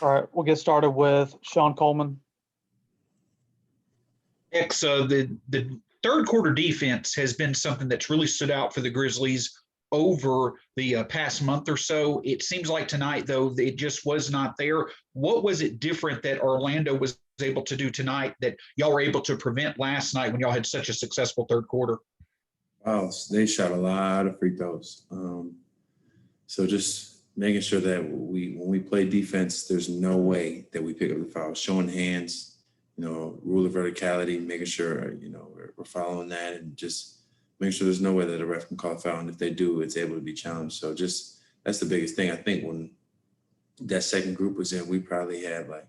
All right, we'll get started with Sean Coleman. The third quarter defense has been something that's really stood out for the Grizzlies over the past month or so. It seems like tonight, though, it just was not there. What was it different that Orlando was able to do tonight that y'all were able to prevent last night when y'all had such a successful third quarter? Wow, they shot a lot of free throws. So just making sure that when we play defense, there's no way that we pick up the foul. Showing hands, rule of verticality, making sure, we're following that, and just make sure there's no way that a ref can call a foul. And if they do, it's able to be challenged. So just that's the biggest thing. I think when that second group was in, we probably had like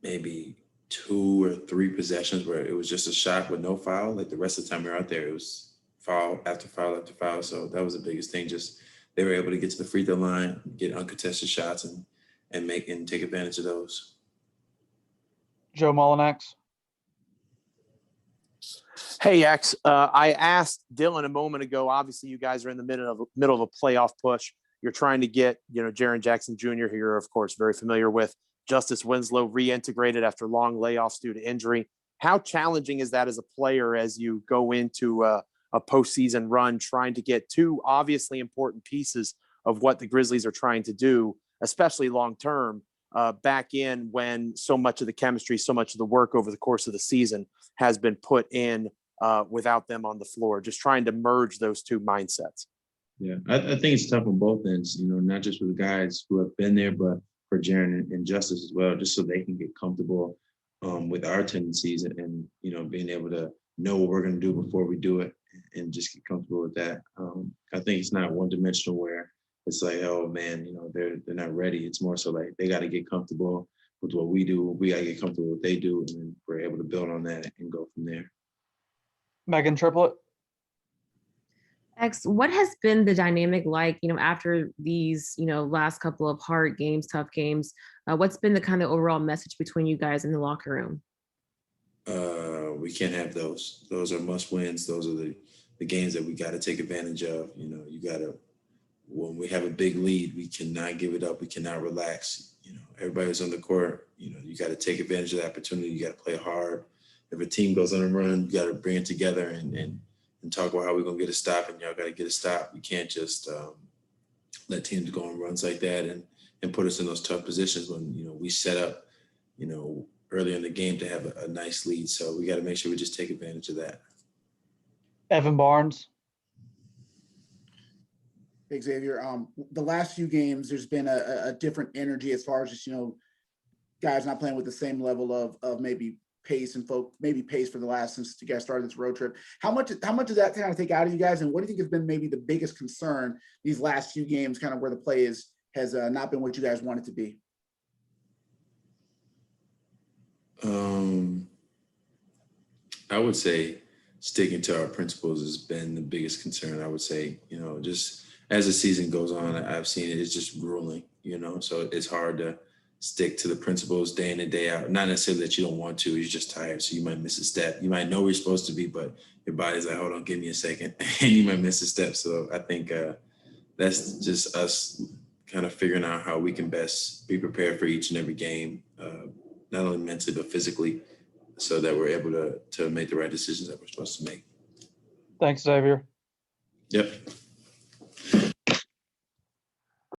maybe 2 or 3 possessions where it was just a shot with no foul. Like the rest of the time we were out there, it was foul after foul after foul. So that was the biggest thing. Just they were able to get to the free throw line, get uncontested shots, and take advantage of those. Joe Mullinax. Hey, X. I asked Dylan a moment ago. Obviously, you guys are in the middle of a playoff push. You're trying to get, Jaren Jackson Jr., who you're, of course, very familiar with, Justice Winslow reintegrated after long layoffs due to injury. How challenging is that as a player as you go into a postseason run, trying to get 2 obviously important pieces of what the Grizzlies are trying to do, especially long-term, back in when so much of the chemistry, so much of the work over the course of the season has been put in without them on the floor, just trying to merge those 2 mindsets? Yeah, I think it's tough on both ends, not just for the guys who have been there, but for Jaren and Justice as well, just so they can get comfortable with our tendencies and being able to know what we're going to do before we do it and just get comfortable with that. I think it's not one-dimensional where it's like, oh man, they're not ready. It's more so like they got to get comfortable with what we do. We got to get comfortable with what they do, and then we're able to build on that and go from there. Megan Triplett. X, what has been the dynamic like, after these, last couple of hard games, tough games? What's been the kind of overall message between you guys in the locker room? We can't have those. Those are must wins. Those are the games that we got to take advantage of. You got to, when we have a big lead, we cannot give it up. We cannot relax. Everybody's on the court. You got to take advantage of the opportunity. You got to play hard. If a team goes on a run, you got to bring it together and talk about how we're going to get a stop, and y'all got to get a stop. We can't just let teams go on runs like that and put us in those tough positions when, we set up, early in the game to have a nice lead. So we got to make sure we just take advantage of that. Evan Barnes. Hey, Xavier, the last few games, there's been a different energy as far as just, guys not playing with the same level of maybe pace and pace for the last since you guys started this road trip. How much does that kind of take out of you guys? And what do you think has been maybe the biggest concern these last few games, kind of where the play has not been what you guys want it to be? I would say sticking to our principles has been the biggest concern. I would say, just as the season goes on, I've seen it's just grueling, so it's hard to stick to the principles day in and day out. Not necessarily that you don't want to, you're just tired. So you might miss a step. You might know where you're supposed to be, but your body's like, hold on, give me a second. And you might miss a step. So I think that's just us kind of figuring out how we can best be prepared for each and every game, not only mentally, but physically, so that we're able to make the right decisions that we're supposed to make. Thanks, Xavier. Yep.